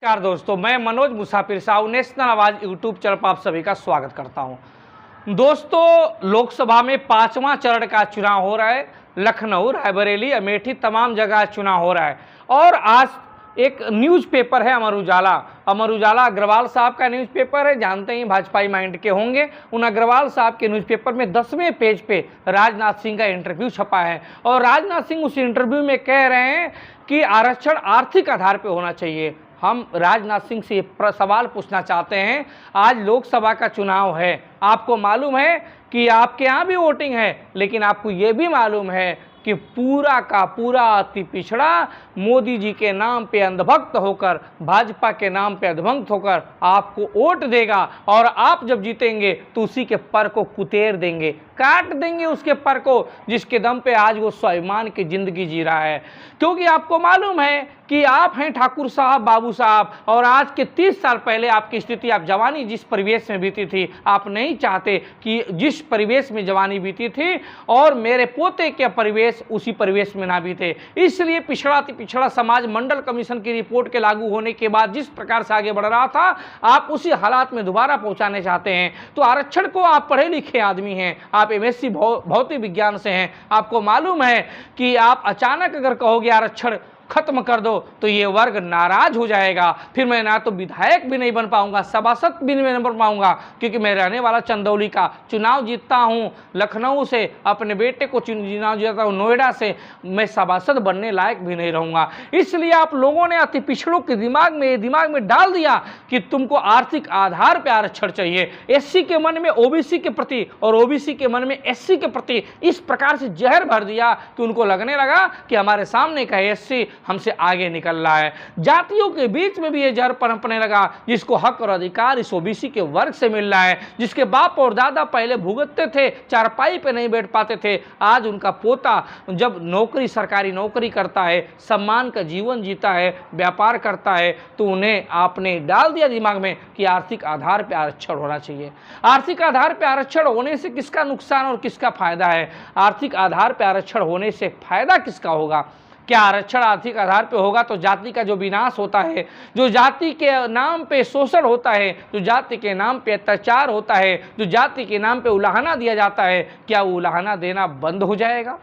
नमस्कार दोस्तों, मैं मनोज मुसाफिर साहू नेशनल आवाज यूट्यूब चैनल पर आप सभी का स्वागत करता हूं। दोस्तों, लोकसभा में 5वां चरण का चुनाव हो रहा है। लखनऊ, रायबरेली, अमेठी तमाम जगह चुनाव हो रहा है। और आज एक न्यूज़पेपर है अमर उजाला अग्रवाल साहब का न्यूज़पेपर है। जानते ही भाजपाई माइंड के होंगे। उन अग्रवाल साहब के न्यूज़पेपर में 10वें पेज पे राजनाथ सिंह का इंटरव्यू छपा है और राजनाथ सिंह उस इंटरव्यू में कह रहे हैं कि आरक्षण आर्थिक आधार पर होना चाहिए। हम राजनाथ सिंह से सवाल पूछना चाहते हैं, आज लोकसभा का चुनाव है, आपको मालूम है कि आपके यहाँ भी वोटिंग है, लेकिन आपको ये भी मालूम है कि पूरा का पूरा अति पिछड़ा मोदी जी के नाम पे अंधभक्त होकर, भाजपा के नाम पे अंधभक्त होकर आपको वोट देगा और आप जब जीतेंगे तो उसी के पर को कुतेर देंगे, काट देंगे उसके पर को, जिसके दम पे आज वो स्वाभिमान की जिंदगी जी रहा है। क्योंकि आपको मालूम है कि आप हैं ठाकुर साहब, बाबू साहब, और आज के 30 साल पहले आपकी स्थिति, आप जवानी जिस परिवेश में बीती थी, आप नहीं चाहते कि जिस परिवेश में जवानी बीती थी और मेरे पोते के परिवेश उसी परिवेश में ना बीते। इसलिए पिछड़ा समाज मंडल कमीशन की रिपोर्ट के लागू होने के बाद जिस प्रकार से आगे बढ़ रहा था, आप उसी हालात में दोबारा पहुंचाने चाहते हैं। तो आरक्षण को, आप पढ़े लिखे आदमी हैं, आप MSc भौतिक विज्ञान से हैं, आपको मालूम है कि आप अचानक अगर कहोगे आरक्षण खत्म कर दो तो ये वर्ग नाराज हो जाएगा। फिर मैं ना तो विधायक भी नहीं बन पाऊंगा, सभासद भी नहीं बन पाऊंगा, क्योंकि मैं रहने वाला चंदौली का, चुनाव जीतता हूं लखनऊ से, अपने बेटे को चुनाव जीतता हूं नोएडा से, मैं सभासद बनने लायक भी नहीं रहूंगा। इसलिए आप लोगों ने अति पिछड़ों के दिमाग में डाल दिया कि तुमको आर्थिक आधार पर आरक्षण चाहिए। SC के मन में OBC के प्रति और OBC के मन में SC के प्रति इस प्रकार से जहर भर दिया कि उनको लगने लगा कि हमारे सामने का SC हमसे आगे निकल रहा है। जातियों के बीच में भी ये जहर पनपने लगा, जिसको हक और अधिकार इस OBC के वर्ग से मिल रहा है, जिसके बाप और दादा पहले भुगतते थे, चारपाई पे नहीं बैठ पाते थे, आज उनका पोता जब सरकारी नौकरी करता है, सम्मान का जीवन जीता है, व्यापार करता है, तो उन्हें आपने डाल दिया दिमाग में कि आर्थिक आधार पर आरक्षण होना चाहिए। आर्थिक आधार पर आरक्षण होने से किसका नुकसान और किसका फायदा है? आर्थिक आधार पर आरक्षण होने से फायदा किसका होगा? क्या आरक्षण आर्थिक आधार पे होगा तो जाति का जो विनाश होता है, जो जाति के नाम पे शोषण होता है, जो जाति के नाम पे अत्याचार होता है, जो जाति के नाम पे उलाहना दिया जाता है, क्या वो उलाहना देना बंद हो जाएगा?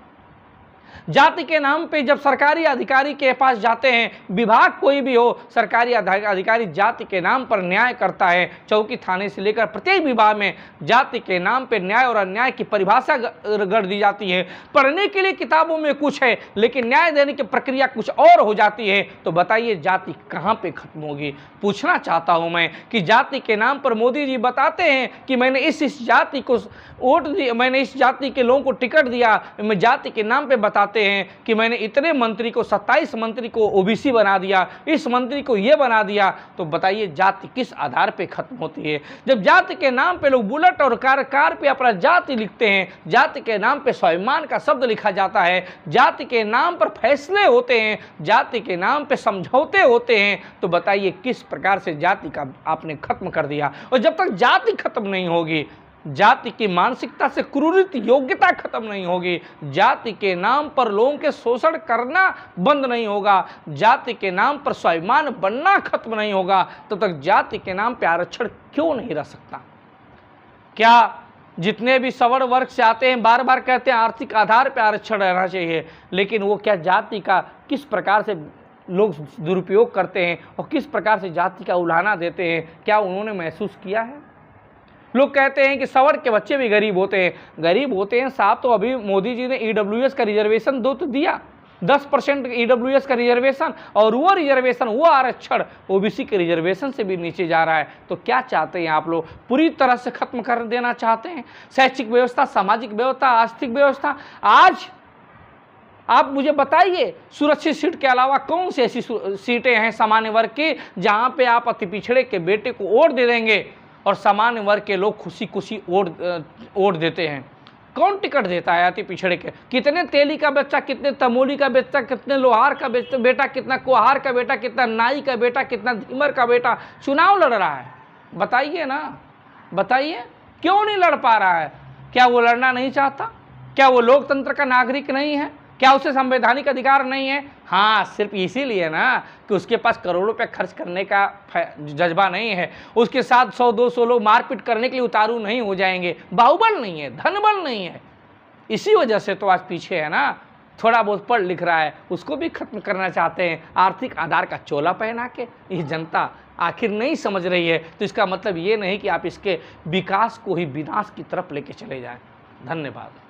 जाति के नाम पे जब सरकारी अधिकारी के पास जाते हैं, विभाग कोई भी हो, सरकारी अधिकारी जाति के नाम पर न्याय करता है, चौकी थाने से लेकर प्रत्येक विभाग में जाति के नाम पे न्याय और अन्याय की परिभाषा गढ़ दी जाती है। पढ़ने के लिए किताबों में कुछ है, लेकिन न्याय देने की प्रक्रिया कुछ और हो जाती है। तो बताइए जाति कहाँ पे खत्म होगी? पूछना चाहता हूँ मैं कि जाति के नाम पर मोदी जी बताते हैं कि मैंने इस जाति को वोट दिया, मैंने इस जाति के लोगों को टिकट दिया, मैं जाति के नाम पे बताते हैं कि मैंने इतने मंत्री को, 27 मंत्री को OBC बना दिया, इस मंत्री को ये बना दिया। तो बताइए जाति किस आधार पे खत्म होती है? जब जाति के नाम पे लोग बुलेट और कार पे अपना जाति लिखते हैं, जाति के नाम पे स्वाभिमान का शब्द लिखा जाता है, जाति के नाम पर फैसले होते हैं, जाति के नाम पे समझौते होते हैं, तो बताइए किस प्रकार से जाति का आपने खत्म कर दिया। और जब तक जाति खत्म नहीं होगी, जाति की मानसिकता से क्रूरित योग्यता खत्म नहीं होगी, जाति के नाम पर लोगों के शोषण करना बंद नहीं होगा, जाति के नाम पर स्वाभिमान बनना खत्म नहीं होगा, तब तक जाति के नाम पर आरक्षण क्यों नहीं रह सकता? क्या जितने भी सवर्ण वर्ग से आते हैं बार बार कहते हैं आर्थिक आधार पर आरक्षण रहना चाहिए, लेकिन वो क्या जाति का किस प्रकार से लोग दुरुपयोग करते हैं और किस प्रकार से जाति का उलाहना देते हैं, क्या उन्होंने महसूस किया है? लोग कहते हैं कि सवर्ण के बच्चे भी गरीब होते हैं साहब। तो अभी मोदी जी ने EWS का रिजर्वेशन तो दिया, 10% EWS का रिजर्वेशन, और वो रिजर्वेशन, वो आरक्षण OBC के रिजर्वेशन से भी नीचे जा रहा है। तो क्या चाहते हैं आप लोग? पूरी तरह से खत्म कर देना चाहते हैं शैक्षिक व्यवस्था, सामाजिक व्यवस्था, आर्थिक व्यवस्था। आज आप मुझे बताइए, सुरक्षित सीट के अलावा कौन सी ऐसी सीटें हैं सामान्य वर्ग की जहाँ पे आप अति पिछड़े के बेटे को वोट दे देंगे और सामान्य वर्ग के लोग खुशी वोट देते हैं? कौन टिकट देता है अति पिछड़े के? कितने तेली का बच्चा, कितने तमोली का बच्चा, कितने लोहार का बेटा, कितना कुहार का बेटा, कितना नाई का बेटा, कितना धीमर का बेटा चुनाव लड़ रहा है? बताइए ना, बताइए क्यों नहीं लड़ पा रहा है? क्या वो लड़ना नहीं चाहता? क्या वो लोकतंत्र का नागरिक नहीं है? क्या उसे संवैधानिक अधिकार नहीं है? हाँ, सिर्फ इसीलिए ना कि उसके पास करोड़ों रुपए खर्च करने का जज्बा नहीं है, उसके साथ 100-200 लोग मारपीट करने के लिए उतारू नहीं हो जाएंगे, बाहुबल नहीं है, धनबल नहीं है, इसी वजह से तो आज पीछे है ना। थोड़ा बहुत पढ़ लिख रहा है, उसको भी खत्म करना चाहते हैं आर्थिक आधार का चोला पहना के। ये जनता आखिर नहीं समझ रही है, तो इसका मतलब ये नहीं कि आप इसके विकास को ही विनाश की तरफ लेके चले जाएं। धन्यवाद।